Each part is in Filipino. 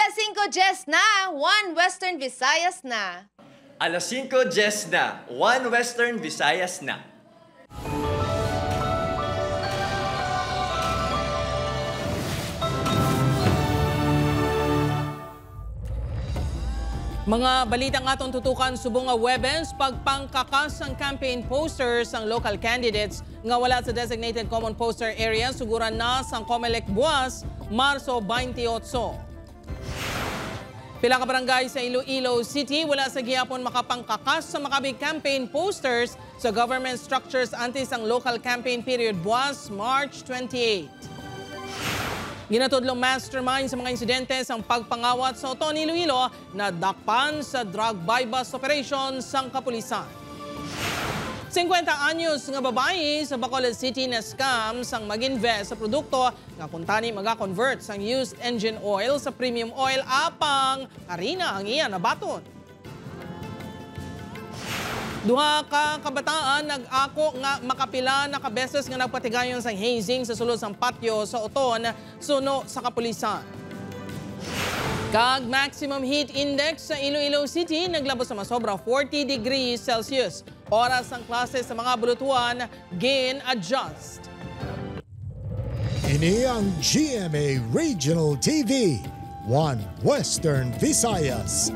Alas 5:10 na, 1 Western Visayas na. Alas 5:10 na, 1 Western Visayas na. Mga balitang atong tutukan subong nga Webens, pagpangkakas ng campaign posters ng local candidates nga wala sa designated common poster area suguran na sang COMELEC buwas, Marso 28. Pila ka barangay sa Iloilo City wala sa gihapon makapangkakas sa makabig campaign posters sa government structures antes ang local campaign period buwas, March 28. Ginatudlong mastermind sa mga insidente ang pagpangawat sa Oton, Iloilo na dakpan sa drug buy-bust operation sang kapulisan. 50 anyos nga babae sa Bacolod City na scam sang mag-invest sa produkto nga kuntani maga-convert sang used engine oil sa premium oil apang harina ang iya nabaton. Duha ka kabataan nag-ako nga makapila na kabeses nga nagpatigayon sang hazing sa sulod sang patio sa Oton, suno sa kapulisan. Kag maximum heat index sa Iloilo City naglabos sa masobra 40 degrees Celsius. Oras ang klase sa mga bulutuan, gin-adjust. Ini ang GMA Regional TV, 1 Western Visayas.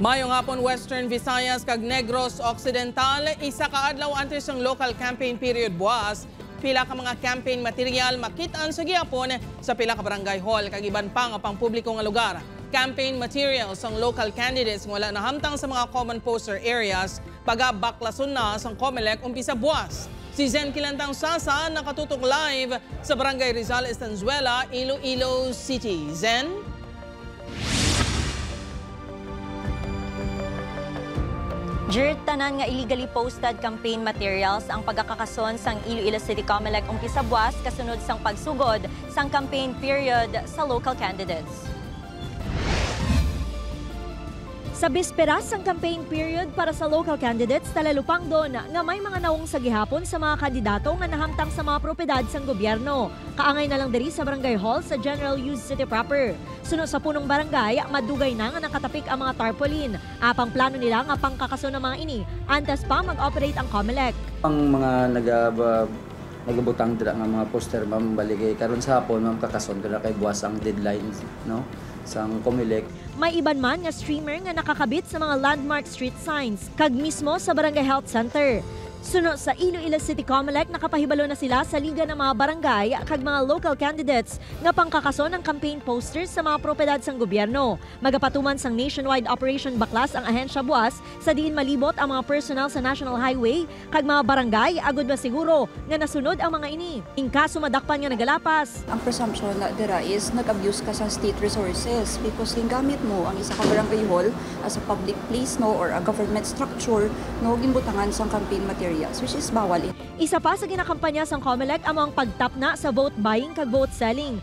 Mayong hapon Western Visayas kag Negros Occidental, isa ka adlaw antes ang local campaign period buwas. Pila ka mga campaign material makitaan sa gihapon sa pila ka barangay hall kag iban pa nga pangpubliko nga lugar. Campaign materials ang local candidates nga wala nahamtang sa mga common poster areas pagabaklason na sang COMELEC umpisa buwas. Si Zen Kilantang Sasa nakatutok live sa Barangay Rizal Estanzuela, Iloilo City. Zen? Dirt tanan nga illegally posted campaign materials ang pagkakakason sang Iloilo City COMELEC umpisa buwas kasunod sang pagsugod sang campaign period sa local candidates. Sa bisperas sang campaign period para sa local candidates, talalupang doon nga may mga naong sa gihapon sa mga kandidato nga nahamtang sa mga propiedad sang gobyerno. Kaangay na lang diri sa barangay hall sa General Hughes City proper. Sunod sa punong barangay, madugay na nga nakatapik ang mga tarpaulin. Apang plano nila nga pangkakaso ng mga ini, antes pa mag-operate ang COMELEC. Ang mga nagabutang dira nga mga poster ma'am baligay karon sa hapon ma'am kakason kada kay buwas ang deadline no sang COMELEC. May iban man nga streamer nga nakakabit sa mga landmark street signs kag mismo sa Barangay Health Center. Suno sa Iloilo City COMELEC, nakapahibalo na sila sa liga ng mga barangay kag mga local candidates nga pangkakason ng campaign posters sa mga propiedad sang gobyerno. Magapatuman sang nationwide operation baklas ang ahensya buwas sa diin malibot ang mga personnel sa National Highway kag mga barangay agud masiguro nga nasunod ang mga ini. In kaso madakpan nga nagalapas. Ang presumption na dira is nag-abuse ka sa state resources because gamit mo ang isa ka barangay hall as a public place no or a government structure no gimbutangan sang campaign material. Which is bawal. Isa pa sa ginakampanya sang COMELEC ang pagtap na sa vote buying kag vote selling.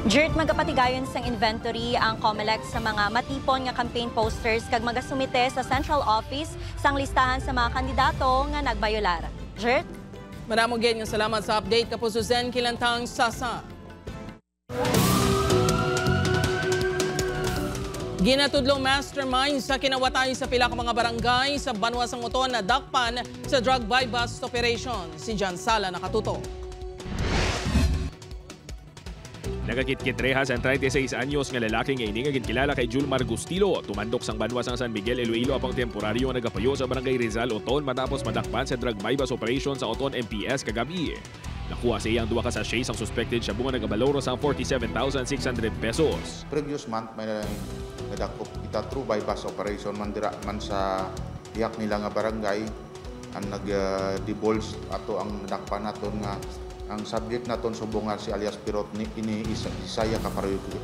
Dirt magapatigayon sang inventory ang COMELEC sa mga matipon nga campaign posters kag magasumite sa central office sang listahan sa mga kandidato nga nagbayolar. Dirt? Maramong nga salamat sa update kapo Zen Kilantang Sasa. Ginatudlong mastermind sa kinawatay sa pila ka mga barangay sa Banwasang Oton na dakpan sa drug buy-bust operation. Si John Sala nakatuto. Nagakit-kitreha sa 36 anyos nga lalaki nga ini nga ginakilala kay Julmar Gustilo. Tumandok sang Banwasang San Miguel, Iloilo apang temporaryo nga nagapayo sa Barangay Rizal, Oton matapos madakpan sa drug buy-bust operation sa Oton MPS kagabi. Nakuha sa iyang 2 ka sachets ang suspected siya bunga nagabaloro sang 47,600 pesos. Previous month may nadakop kita through buy-bust operation man dira man sa iyak nila nga barangay ang nag-divulge ato ang nadakpan naton nga Ang subject naton subungan si alias Pirot ni ini Isaya ka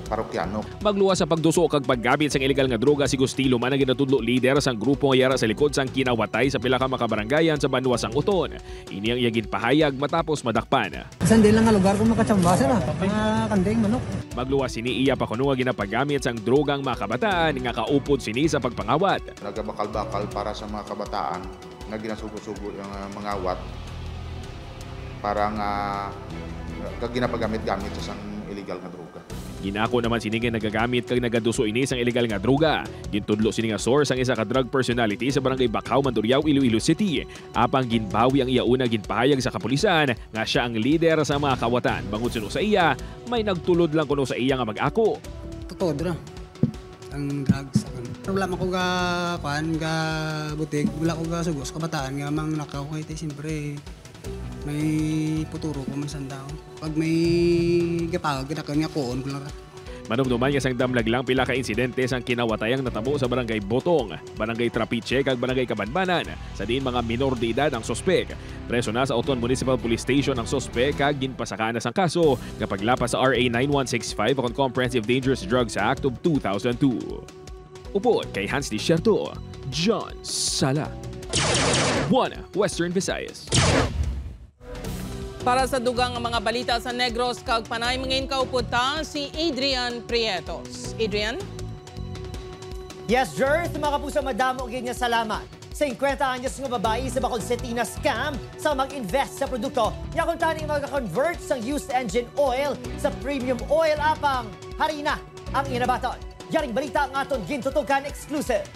parokyano. Magluwa sa pagduso kag paggamit sang illegal nga droga si Gustilo man ang ginatudlo leader sang grupo nga yara sa likod sang kinawatay sa pila ka makabarangayan sa Banwa sang Uton. Ini ang iyagin pahayag matapos madakpan. Sandi lang nga lugar kung makatsambasa na, mga kandeng manok. Magluwa sini iya pa kuno nga ginapagamit sang drogang mga kabataan nga kaupod sini sa pagpangawat. Nagabakal-bakal para sa mga kabataan nga ginasugo-sugo yung mga awat para nga ginapagamit-gamit sa sang illegal nga droga. Ginako naman sini nga nagagamit kag nagaduso ini sang illegal nga droga. Gintudlo sini nga source ang isa ka drug personality sa barangay Bakaw, Mandurriao, Iloilo City. Apang ginbawi ang iya una ginpahayag sa kapulisan nga siya ang leader sa mga kawatan. Bangod suno sa iya, may nagtulod lang kuno sa iya nga mag-ako. Totoo na. Ang drugs. Wala man ko ga butig, wala ko ga sugos kabataan nga mang nakaw kay siyempre may puturo ko man sandao. Pag may gapag ginakan nga koon ko lang. Manumduman nga sang damlag lang pila ka insidente sang kinawatayang natabo sa barangay Botong, barangay Trapiche kag barangay Kabanbanan. Sa diin mga minor de edad ang sospek. Preso na sa Uton Municipal Police Station ang sospek kag ginpasaka na sang kaso kapag lapas sa RA 9165 o Comprehensive Dangerous Drugs Act of 2002. Upod kay Hans Desierto, John Sala. 1 Western Visayas. Para sa dugang ang mga balita sa Negros kag Panay, mangin kaupod ta si Adrian Prietos. Adrian? Yes, Jer. Mga kapuso, madamo gid niya salamat. Sa 50 anyos nga babae sa Bacol City na scam sa mag-invest sa produkto. Niya kung tani mag-convert sa used engine oil sa premium oil apang harina ang inabaton. Yaring balita ang aton gintutukan exclusive.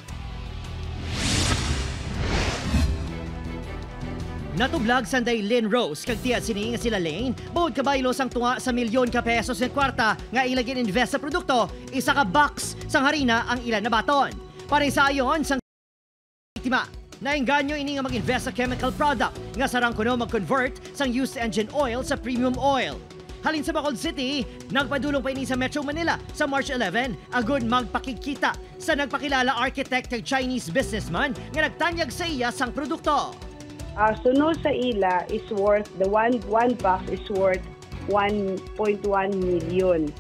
Natublag sanday Lynn Rose kag tiya sini nga sila Lane bawod kabaylo sang tunga sa milyon ka pesos ng kwarta nga ilagin invest sa produkto, isa ka box sang harina ang ilan na baton. Paring sa ayon sang biktima, naengganyo ini nga mag-invest sa chemical product nga sarang kuno mag-convert sang used engine oil sa premium oil. Halin sa Bacol City, nagpadulong pa ini sa Metro Manila sa March 11 agud magpakikita sa nagpakilala architect kag Chinese businessman nga nagtanyag sa iya sang produkto. Suno sa ila is worth, the one box is worth 1.1 million.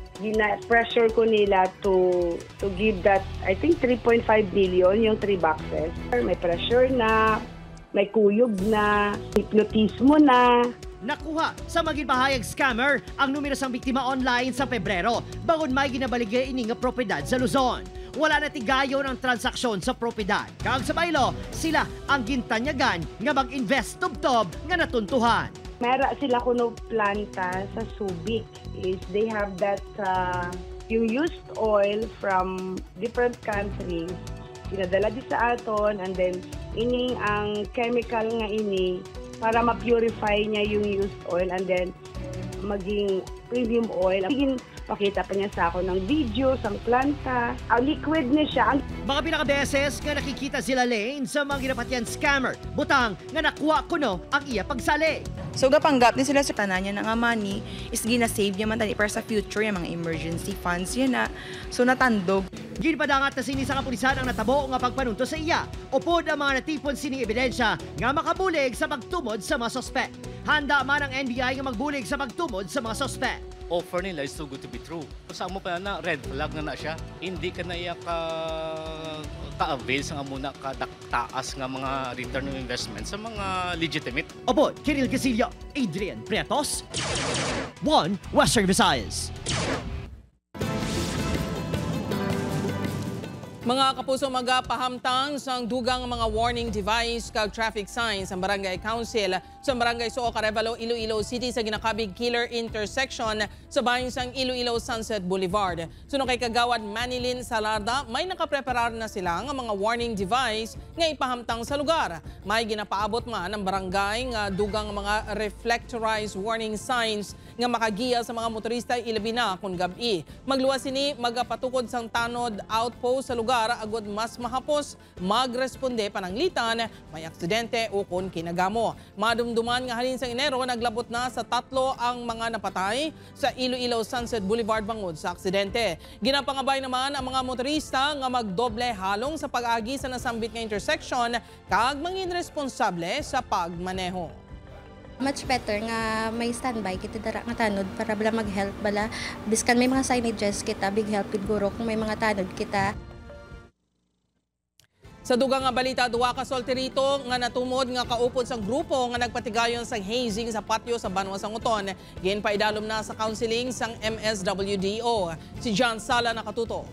Pressure ko nila to give that, I think 3.5 million yung 3 boxes. May pressure na, may kuyog na, hipnotismo na. Nakuha sa maging scammer ang numero sang biktima online sa Pebrero bagon may ginabaligya ini nga propiedad sa Luzon. Wala na tigayon ang transaksyon sa propiedad. Kag sa baylo, sila ang gintanyagan nga mag-invest tubtob nga natuntuhan. Mera sila kuno planta sa Subic. Is they have that yung used oil from different countries. Pinadala di sa aton and then ining ang chemical nga ini para ma-purify niya yung used oil and then maging premium oil. Maging pakita pa niya sa ako ng video, sang planta. Liquid niya siya. Mga pinakabeses nga nakikita sila Lane sa mga ginapatyan scammer. Butang nga nakuha kuno ang iya pagsali. So gapanggap din sila sa tanan niya nga money is gina-save niya man tani para sa future yung mga emergency funds yan na. So natandog. Ginpadangat na sini sa kapulisan ang natabo nga pagpanunto sa iya. Upod ang mga natipon sining ebidensya nga makabulig sa pagtumod sa mga sospek. Handa man ang NBI nga magbulig sa pagtumod sa mga sospek. Offer nila is too good to be true. Kung mo pa na red flag na siya, hindi ka na iya ka-avail sa nga muna kadaktaas nga mga return of investment sa mga legitimate. Opo, Kiril Casillo, Adrian Prietos, 1 Western Visayas. Mga kapuso, magapahamtang sang dugang mga warning device kag traffic signs ang Barangay Council sa Barangay Soo, Carevalo, Iloilo City sa ginakabig killer intersection sa bahin sang Iloilo Sunset Boulevard. Suno kay Kagawad Manilin Salarda, may nakapreparar na sila ng mga warning device nga ipahamtang sa lugar. May ginapaabot man ang barangay nga dugang mga reflectorized warning signs nga makagiya sa mga motorista ilabi na kung gabi. Magluwas sini magapatukod sang tanod outpost sa lugar agud mas mahapos magresponde pananglitan may aksidente o kun kinagamo. Madumduman nga halin sa Enero naglabot na sa 3 ang mga napatay sa Iloilo Sunset Boulevard bangod sa aksidente. Ginapangabay naman ang mga motorista nga magdoble halong sa pag-agi sa nasambit nga intersection kag mangin responsable sa pagmaneho. Much better nga may standby kita dara nga tanod para bala mag-help bala biskan may mga signages kita big help guro kung may mga tanod kita. Sa dugang nga balita, duwa ka solterito nga natumod nga kaupod sang grupo nga nagpatigayon sang hazing sa patio sa Banwa sang Uton. Ginpaidalom na sa counseling sang MSWDO. Si John Sala nakatuto.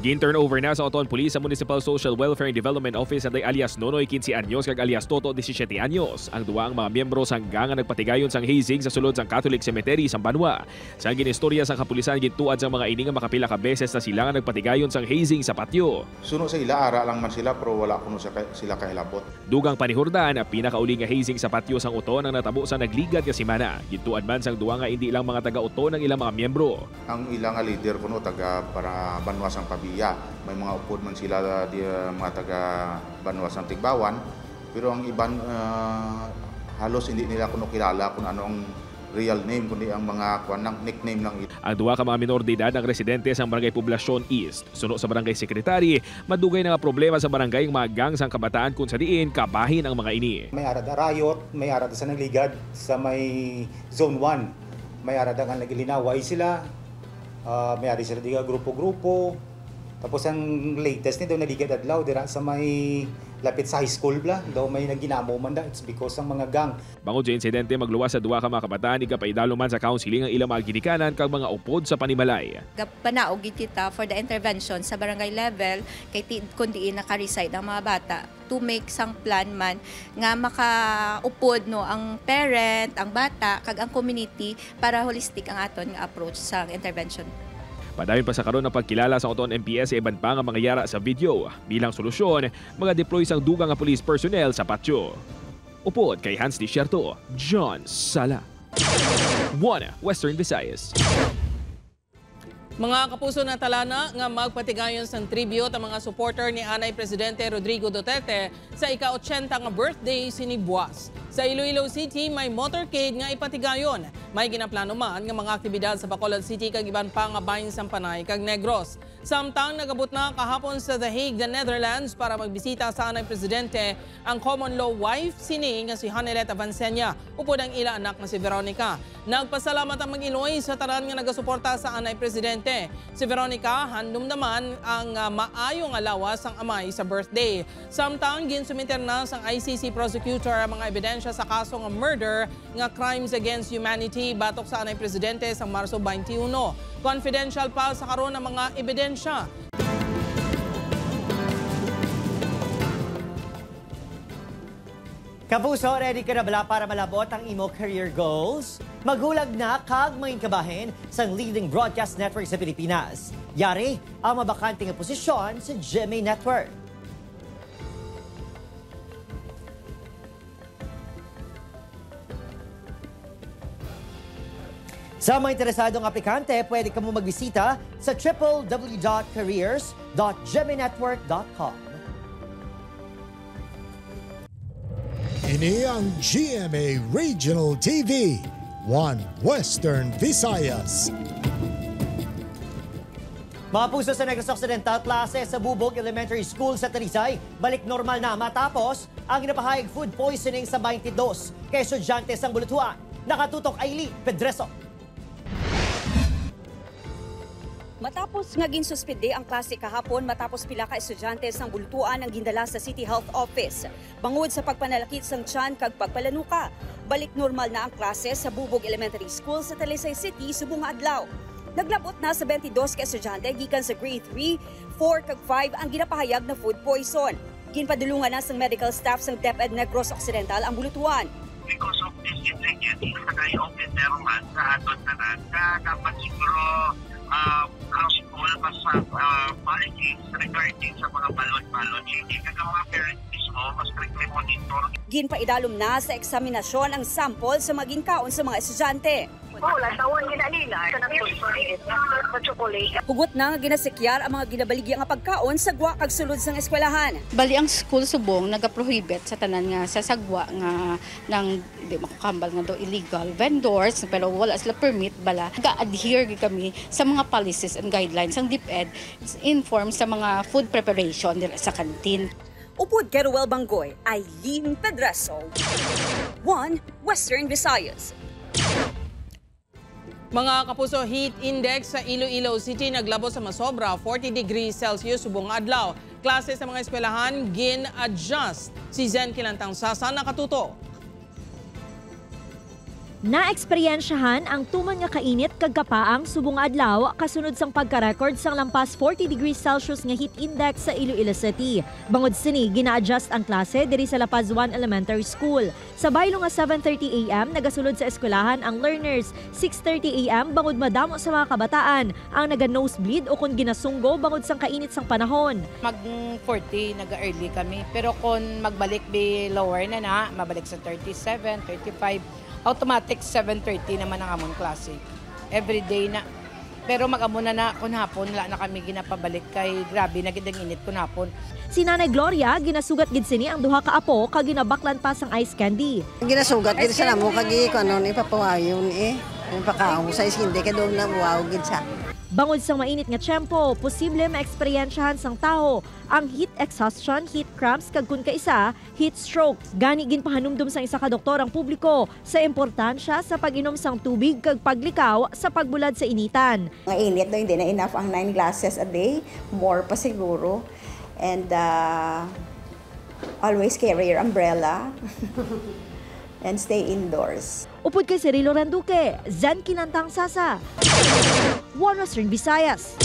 Gin-turnover na sa Uton Police sa Municipal Social Welfare and Development Office at alias Nonoy 15 anyos kag alias Toto 17 anyos. Ang duwa ang mga miyembro sang gang nga nagpatigayon sang hazing sa sulod sang Catholic Cemetery sa Banwa. Sa ginistorya sang kapulisan gintuad sang mga ini nga makapila ka beses na sila nga nagpatigayon sang hazing sa patio. Suno sa ila, ara lang man sila pero wala kuno sila kahilabot. Dugang panihurdan, ang pinakauli nga hazing sa patio sang Uton ang natabo sa nagligad nga simana. Gintuad man sang duwa nga hindi lang mga taga-Uton ang ilang mga miyembro. Ang ilang nga leader kuno taga para Banwa sang Pabiya. May mga upod man sila di mga taga Banwa sang Tigbawan, pero ang iban halos hindi nila kuno kilala kung anong real name kundi ang mga kuanang nickname lang. Ang duwa ka mga minor de edad ang residente sa Barangay Poblacion East. Suno sa Barangay Secretary, madugay na nga problema sa barangay ang mga gang sang kabataan kung sa diin kabahin ang mga ini. May arada riot, may arada sa nagligad sa may Zone 1. May arada nga nagilinaway sila. May arada sila diga grupo-grupo. Tapos ang latest nito naligad adlaw dira sa may lapit sa high school bla daw may naginamo man da, it's because ang mga gang. Bangod sa insidente magluwas sa duwa ka mga kabataan igapaidalo man sa counseling ang ilang mga ginikanan kag mga upod sa panimalay. Panaog kita for the intervention sa barangay level kay kundi naka-reside ang mga bata to make sang plan man nga makaupod no ang parent, ang bata kag ang community para holistic ang aton nga approach sa intervention. Padayon pa sa karon ng pagkilala sa Uton MPS sa iban pa nga mga yara sa video. Bilang solusyon, mga deploy sang dugang nga police personnel sa patio. Upod kay Hans Desierto, John Sala. 1 Western Visayas. Mga kapuso na talana nga magpatigayon sang tribute ang mga supporter ni Anay Presidente Rodrigo Duterte sa ika-80 nga birthday sini Buas. Sa Iloilo City may motorcade nga ipatigayon. May ginaplano man nga mga aktibidad sa Bacolod City kag iban pa nga bahin sang Panay kag Negros. Samtang nagabot na kahapon sa The Hague, the Netherlands para magbisita sa Anay Presidente ang common law wife sini nga si Hanelet Avancenia upod ang ila anak nga si Veronica. Nagpasalamat ang Mag-Iloy sa tanan nga nagasuporta sa Anay Presidente. Si Veronica handom naman ang maayong alawas ang amay sa birthday. Samtang ginsumiter na sang ICC prosecutor ang mga ebidensya sa kaso nga murder nga crimes against humanity batok sa Anay Presidente sa Marso 21. Confidential pa sa karon ang mga ebidensya. Kapuso, ready ka na bala para malabot ang imo career goals? Maghulag na kag main kabahin sa leading broadcast network sa Pilipinas. Yari ang mabakante nga posisyon sa GMA Network. Sa mga interesadong aplikante, pwede ka mo magbisita sa www.careers.gmanetwork.com. Ini ang GMA Regional TV, 1 Western Visayas. Mga puso sa Negros Occidental, klase sa Bubog Elementary School sa Talisay, balik normal na matapos ang ginapahayag food poisoning sa 22 kay estudyante sang Bulutuan. Nakatutok Ailey Pedreso. Matapos nga ginsuspende ang klase kahapon matapos pila ka estudyante sang bultuan ang gindala sa City Health Office. Bangod sa pagpanalakit sang tiyan kag pagpalanuka, balik normal na ang klase sa Bubog Elementary School sa Talisay City subong nga adlaw. Naglabot na sa 22 ka estudyante gikan sa grade 3, 4 kag 5 ang ginapahayag na food poison. Ginpadulungan na sang medical staff sang DepEd Negros Occidental ang bulutuan. Because of this insecurity sa kayo-open naman sa aton tanan, dapat siguro ang school mas policies regarding sa mga balon-balon. Hindi ka mga parents mismo, mas strictly monitor. Ginpaidalom na sa eksaminasyon ang sample sa maging kaon sa mga estudyante. Wala, tawon ginanila. Hugot na nga ginasikyar ang mga ginabaligi nga pagkaon sa gwa kag sulod sang eskwelahan. Bali ang school subong nagaprohibit sa tanan nga sa sagwa nga nang di makakambal nga daw illegal vendors pero wala sila permit bala. Ga-adhere kami sa mga policies and guidelines ang DepEd inform sa mga food preparation sa canteen. Upod Geruel Bangoy, Aileen Pedreso. 1 Western Visayas. Mga kapuso, heat index sa Iloilo City naglabo sa masobra 40 degrees Celsius subong adlaw. Klase sa mga eskwelahan gin-adjust. Si Zen Kilantang Sasa nakatuto. Naeksperyensyahan ang tuman nga kainit kag kapaang subong adlaw kasunod sang pagka-record sang lampas 40 degrees Celsius nga heat index sa Iloilo City. Bangod sini gina-adjust ang klase diri sa La Paz 1 Elementary School. Sa baylo nga 7:30 AM nagasulod sa eskwelahan ang learners. 6:30 AM bangod madamo sa mga kabataan ang naga-nosebleed o kun ginasunggo bangod sang kainit sang panahon. Mag 40 naga-early kami pero kung magbalik be lower na mabalik sa 37, 35. Automatic 7:30 naman ang amon klase. Everyday na. Pero mag-amo na kun hapon, wala na kami ginapabalik kay grabe na gid ang init kun hapon. Si Nanay Gloria, ginasugat gid sini ang duha ka apo kag ginabaklan pa sang ice candy. Ginasugat gid sa namo kag kuno ni papawayon Yung pakaong sa hindi kay dog na wow gid sa. Bangod sa mainit nga tiyempo, posible maeksperiensyahan sang tao ang heat exhaustion, heat cramps kag kun kaisa, heat stroke. Gani ginpahanumdum sang isa ka doktor ang publiko sa importansya sa pag-inom sang tubig kag paglikaw sa pagbulad sa initan. Ang init no, hindi na enough ang 9 glasses a day, more pa siguro. And always carry your umbrella and stay indoors. Upod kay Cirilo Randuque, Zen Kilantang Sasa, 1 Western Visayas.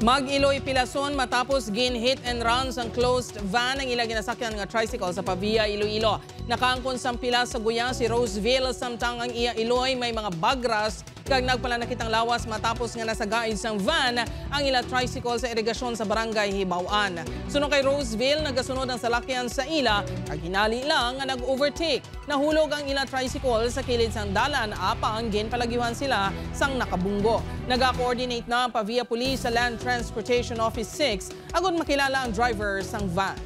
Mag-Iloy Pilason matapos gin-hit and runs ang closed van ang ilang ginasakyan nga tricycle sa Pavia, Iloilo. Nakaangkon sa pila sa guya si Roseville samtang ang iya Iloy may mga bagras kag nagpalanakitang lawas matapos nga nasagaid sang van ang ila tricycle sa irigasyon sa barangay Hibaw-an. Suno kay Roseville, nagasunod ang salakyan sa ila kag hinali lang nga nag-overtake. Nahulog ang ila tricycle sa kilid sang dalan apang ginpalagiwan sila sang nakabunggo. Naga-coordinate na ang Pavia Police sa Land Transportation Office 6 agon makilala ang driver sang van.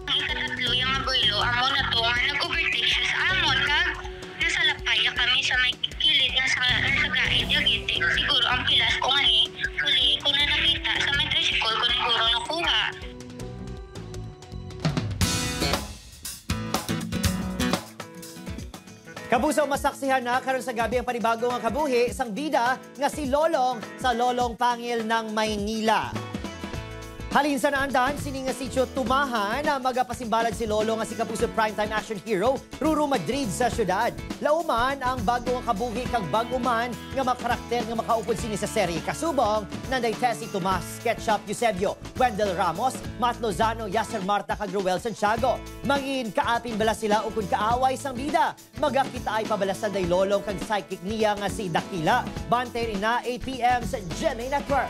Ang ikatatlo yung abuelo, amo na to nga nag-overtake siya sa amon kag nasa lapaya kami sa may kilid nga sa gaid yagite. Siguro ang pilas ko nga ni huli ko na nakita sa may tricycle ko siguro nakuha. Kapuso, masaksihan na karon sa gabi ang panibagong nga kabuhi sang bida nga si Lolong sa Lolong Pangil ng Maynila. Halin sa naandan, sini nga sitio Tumahan na magapasimbalad si Lolo nga si Kapuso Primetime Action Hero Ruru Madrid sa syudad. Lauman ang bago nga kabuhi kag baguman nga makarakter nga makaupod sini sa serye. Kasubong, nanday Tessie Tomas, Ketchup Eusebio, Wendell Ramos, Matt Lozano, Yasser Marta kag Ruel Santiago. Mangin kaapin bala sila o kung kaaway sang bida. Magakita ay pabalasan day Lolong kag psychic niya nga si Dakila. Bantayin na 8 p.m. sa GMA Network.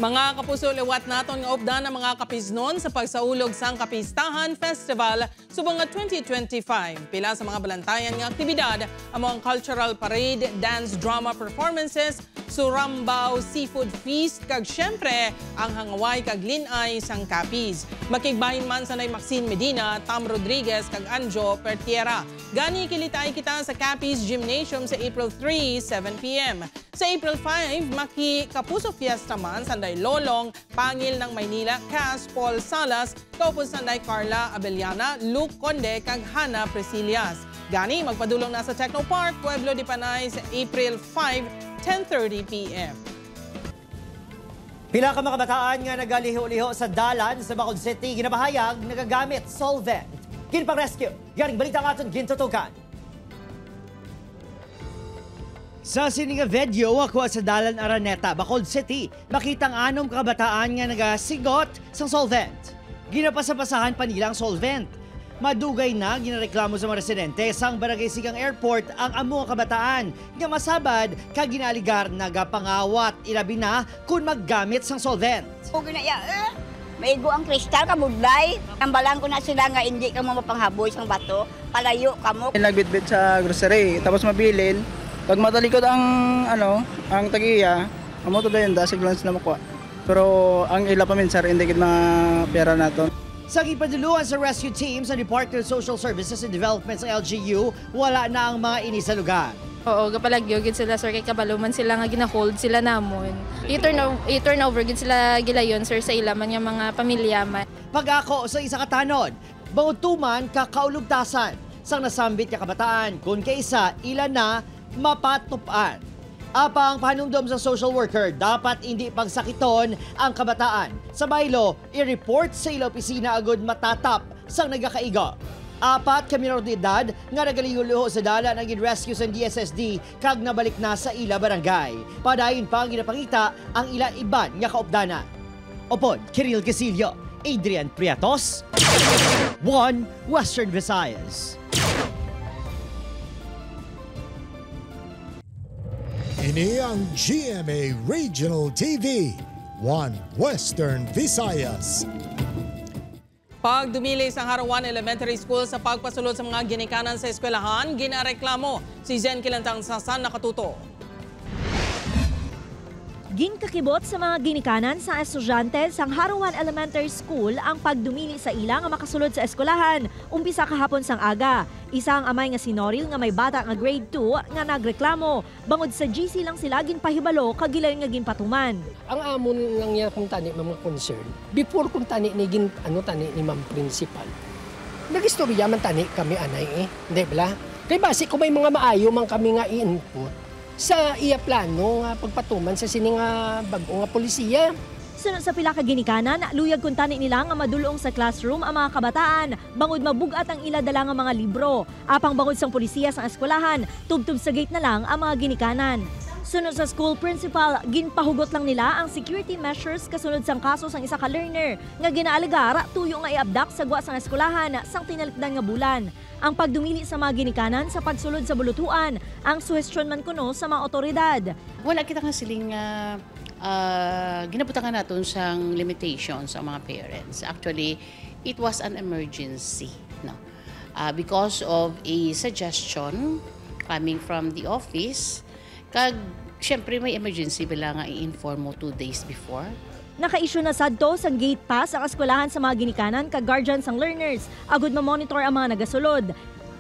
Mga kapuso, liwat naton nga updan ang mga kapisnon sa pagsaulog sang Kapistahan Festival subong nga 2025. Pila sa mga balantayan nga aktibidad among cultural parade, dance, drama performances, Surambao Seafood Feast kag syempre ang hangaway kag linay sang Capiz. Makigbahin man sanay Maxine Medina, Tam Rodriguez kag Anjo Pertiera. Gani kilitay kita sa Capiz Gymnasium sa April 3, 7 p.m. Sa April 5, maki Kapuso Fiesta man sanday Lolong, Pangil ng Maynila, Cas, Paul Salas, kaupos sanday Carla Abellana, Luke Conde kag Hana Presilias. Gani magpadulong na sa Techno Park, Pueblo de Panay sa April 5, 10:30 p.m. Pila ka mga kabataan nga nagaliho-liho sa dalan sa Bacolod City ginabahayag nagagamit solvent. Ginpang-rescue, garing balita nga aton gintutukan. Sa sininga video ako sa dalan Araneta, Bacolod City, makitang anom kabataan nga nagasigot sa solvent. Ginapasapasahan pa nilang solvent. Madugay na ginareklamo sa mga residente sang Barangay Sigang Airport ang amo kabataan nga masabad kag ginaligar nagapangawat ilabi na kung maggamit sang solvent. Maigo ang kristal kamudlay. Tambalan ko na sila nga hindi ka mo mapanghaboy sang bato. Palayo kamo. Nagbitbit sa grocery tapos mabilin. Pag matalikod ang ang tagiya, amo to dayon da sig lunch na makuha. Pero ang ila pa min sir hindi gid mga pera naton. Sa ipaduluan sa rescue team sa Department of Social Services and Development sa LGU, wala na ang mga ini sa lugar. Oo, kapalagyo gid sila sir kay kabalo man sila nga gina-hold sila namon. I-turn over gid sila gilayon sir sa ila man nga mga pamilya man. Pag ako sa isa katanon, bangod tuman kakaulugtasan sang nasambit ka kabataan kun kaysa ila na mapatupan. Apang panumdom sa social worker, dapat hindi pagsakiton ang kabataan. Sa baylo, i-report sa ila opisina agud matatap sang nagakaigo. 4 ka minor de edad nga nagalihuluho sa dala ng rescue sa DSSD kag nabalik na sa ila barangay. Padayon pa ang ginapangita ang ila iban nga kaupdana. Opod, Kiril Casillo, Adrian Priatos, 1 Western Visayas. Ini ang GMA Regional TV, 1 Western Visayas. Pagdumili sa Harawan Elementary School sa pagpasulod sa mga ginikanan sa eskwelahan, ginareklamo si Zen Kilantang Sasan nakatuto. Ginkakibot sa mga ginikanan sa estudyante sa Harawan Elementary School ang pagdumili sa ila nga makasulod sa eskwelahan. Umpisa kahapon sang aga. Isa ang amay nga si Noril nga may bata nga grade 2 nga nagreklamo. Bangod sa GC lang sila ginpahibalo kag gilay nga ginpatuman. Ang amon lang niya kung tani mga concern. Before kung tani ni tani ni Ma'am Principal. Nagistorya man tani kami anay Hindi bala? Kay basi kung may mga maayo man kami nga i-input sa iya plano nga pagpatuman sa sini nga bag-o nga polisiya. Sunod sa pila ka ginikanan, luyag kung tani nila nga madulong sa classroom ang mga kabataan. Bangod mabugat ang ila dala nga mga libro. Apang bangod sang polisiya sa eskwelahan, tubtub sa gate na lang ang mga ginikanan. Sunod sa school principal, ginpahugot lang nila ang security measures kasunod sang kaso sang isa ka learner nga ginaalagar tuyo nga iabdak sa gwa sang eskwelahan sang tinalikdan nga bulan. Ang pagdumili sa mga ginikanan sa pagsulod sa bulutuan, ang suhestyon man kuno sa mga otoridad. Wala kita nga siling ginabutangan natin sang limitations sa mga parents. Actually, it was an emergency. No? Because of a suggestion coming from the office, kag syempre may emergency bila nga i-inform mo 2 days before. Naka-issue na sadto sang gate pass ang eskwelahan sa mga ginikanan kag guardians sang learners agud ma-monitor ang mga nagasulod.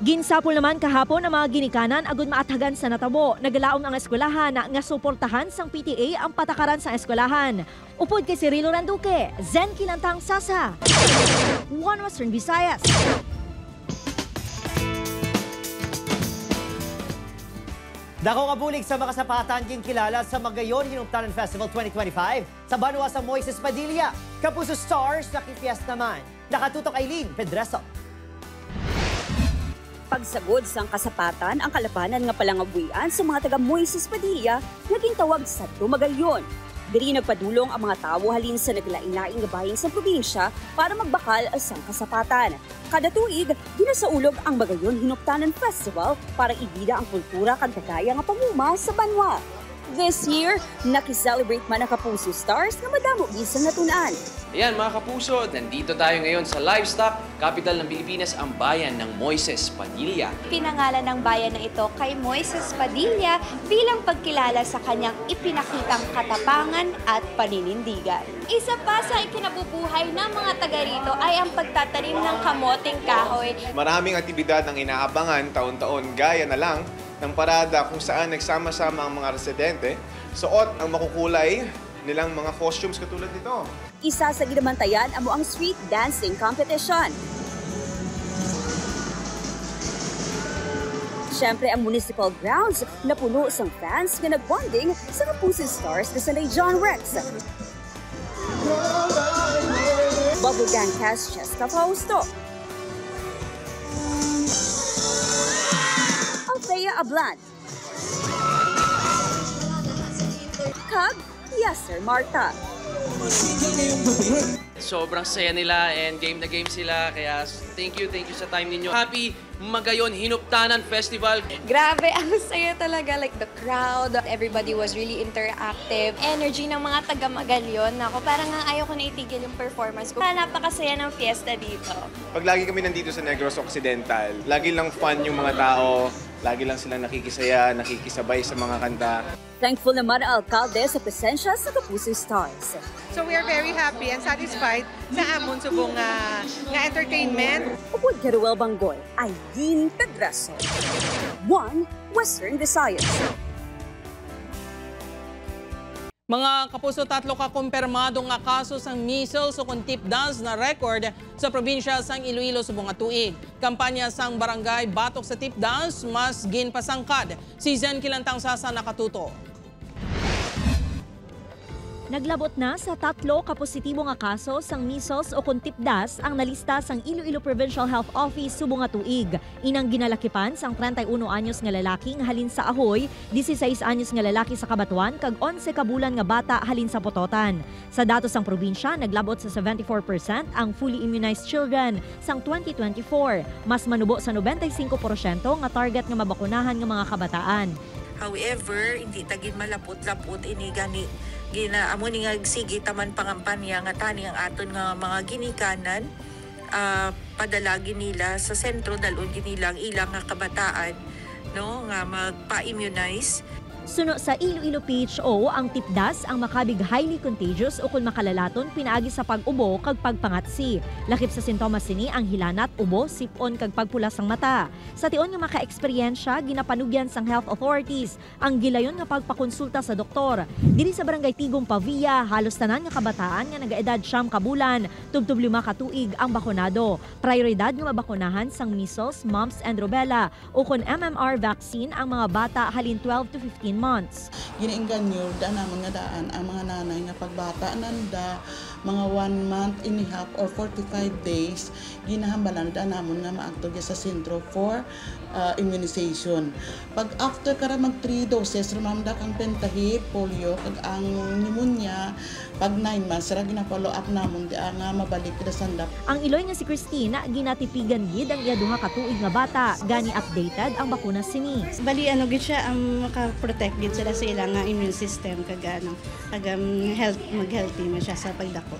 Ginsapol naman kahapon ang mga ginikanan agud maathagan sa natabo. Nagalaom ang eskwelahan nga suportahan sang PTA ang patakaran sa eskwelahan. Upod kay Cirilo Randuque, Zen Kilantang Sasa, 1 Western Visayas. Dako nga bulig sa makasapatan ginkilala sa Magayon Hinungtanan Festival 2025 sa Banwa sa Moises Padilla. Kapuso Stars nakipiest naman. Nakatutok Aileen Pedreso. Pagsagod sang kasapatan ang kalabanan nga palangabuyan sa mga taga Moises Padilla naging tawag sa Magayon. Diri nagpadulong ang mga tawo halin sa naglain-laing nga bahin sa probinsya para magbakal sa kasapatan. Kada tuig, ginasaulog ang Magayon Hinungtanan Festival para ibida ang kultura kag kagaya nga pamuma sa banwa. This year, nakiselebrate man ang Kapuso Stars na madamo isang natunan. Ayan mga kapuso, nandito tayo ngayon sa Livestock, capital ng Pilipinas, ang bayan ng Moises Padilla. Pinangalan ng bayan na ito kay Moises Padilla bilang pagkilala sa kanyang ipinakitang katapangan at paninindigan. Isa pa sa ikinabubuhay ng mga taga rito ay ang pagtatanim ng kamoting kahoy. Maraming aktibidad ang inaabangan taon-taon gaya na lang ng parada kung saan nagsama-sama ang mga residente, suot ang makukulay nilang mga costumes katulad nito. Isa sa ginabantayan amo ang street dancing competition. Siyempre ang municipal grounds na puno sang fans na nagbonding sa Kapuso Stars kasabay John Rex. Bubble Gang cast Cheska Fausto. Althea Ablant. Kag Yasser Marta. Sobrang saya nila and game na game sila, kaya thank you sa time ninyo. Happy Magayon Hinungtanan Festival. Grabe, ang saya talaga. Like the crowd, everybody was really interactive. Energy ng mga taga-Magayon. Ako, parang ayaw ko na itigil yung performance ko. Napakasaya ng fiesta dito. Pag lagi kami nandito sa Negros Occidental, lagi lang fun yung mga tao, lagi lang silang nakikisaya, nakikisabay sa mga kanta. Thankful naman ang alkalde sa presensya sa Kapuso Stars. So we are very happy and satisfied provide sa amon subong nga entertainment. Upod Garuel Banggoy, Aileen Pedraso. 1 Western Visayas. Mga kapuso, 3 ka kumpirmado nga kaso sang measles o tipdas na record sa probinsya sang Iloilo subong nga tuig. Kampanya sang barangay batok sa tipdas mas ginpasangkad. Si Zen Kilantang Sasa nakatuto. Naglabot na sa 3 kapositibo nga kaso sang measles o tipdas ang nalista sang Iloilo Provincial Health Office subong nga tuig. Inang ginalakipan sang 31 anyos nga lalaki nga halin sa Ahoy, 16 anyos nga lalaki sa Cabatuan kag 11 ka bulan nga bata halin sa Pototan. Sa datos sang probinsya, naglabot sa 74% ang fully immunized children sang 2024, mas manubo sa 95% nga target nga mabakunahan nga mga kabataan. However, hindi tagin malapot-lapot ini gani amo ni nga sige taman pangampanya nga tani ang aton nga mga ginikanan padalagi nila sa sentro dalon ginilang ilang nga kabataan no nga magpa-immunize. Suno sa Iloilo PHO, ang tipdas ang makabig highly contagious o kung makalalaton pinaagi sa pag-ubo kag pagpangatsi. Lakip sa sintomas sini ang hilanat, ubo, sipon kag pagpulas sang mata. Sa tion nga maka-eksperyensya, ginapanugyan sang health authorities ang gilayon nga pagpakonsulta sa doktor. Diri sa Barangay Tigong Pavia, halos tanan nga kabataan nga nagaedad 9 ka bulan, tub-5 ka tuig ang bakunado. Prioridad nga mabakunahan sang measles, mumps and rubella o kung MMR vaccine ang mga bata halin 12 to 15 months. Giniinganyo, daan naman nga daan ang mga nanay nga pagbata nanda, mga 1 month and a half or 45 days, ginahambalan daan naman nga maagtog sa sentro for immunization. Pag after kara mag 3 doses, ramamda kang pentahip, polio, kag ang pneumonia, pag 9 months, sara gina-follow up namon di nga mabalik kita sandap. Ang iloy nga si Christina, ginatipigan gid ang iya 2 ka tuig nga bata, gani updated ang bakuna sini. Bali ano gid siya ang maka-protect gid sila sa ilang immune system kag mag-healthy man siya sa pagdako.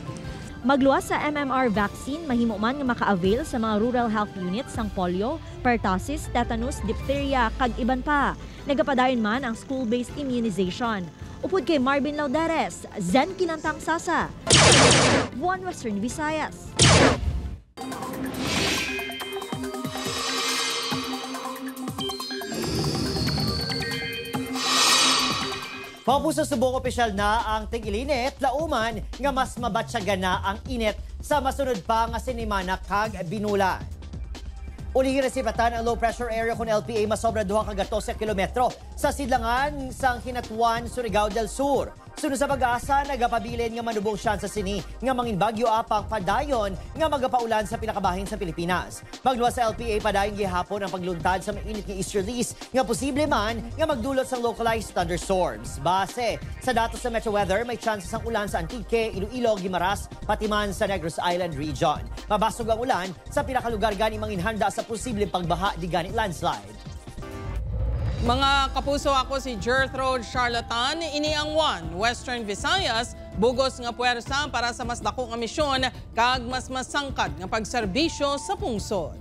Magluwas sa MMR vaccine, mahimo man nga maka-avail sa mga rural health units sang polio, pertussis, tetanus, diphtheria kag iban pa. Nagapadayon man ang school-based immunization. Upod kay Marvin Lauderes, Zen Kilantang Sasa, 1 Western Visayas. Papuso subong opisyal na ang tig-ilinit, lauman nga mas mabatsaga na ang init sa masunod pa nga sinimana kag binulan. Ulihin resipatan ang low pressure area kung LPA masobra 2 ka 12 kilometro sa sidlangan sang Hinatuan, Surigao del Sur. Sunod sa pag-asa, nagapabilin nga manubong siyansa sini nga mangin bagyo apang padayon nga magapaulan sa pinakabahin sa Pilipinas. Magluwas sa LPA padayon gihapon ang pagluntad sa mainit nga easterlies nga posible man nga magdulot sa localized thunderstorms. Base sa datos sa Metro Weather, may chances ang ulan sa Antique, Iloilo, Guimaras, pati man sa Negros Island region. Mabasog ang ulan sa pinakalugar gani manginhanda sa posibleng pagbaha di gani landslide. Mga kapuso, ako si Gertrude Charlatan, ini ang 1 Western Visayas, bugos nga puwersa para sa mas dako nga misyon kag mas masangkad nga pagserbisyo sa pungsod.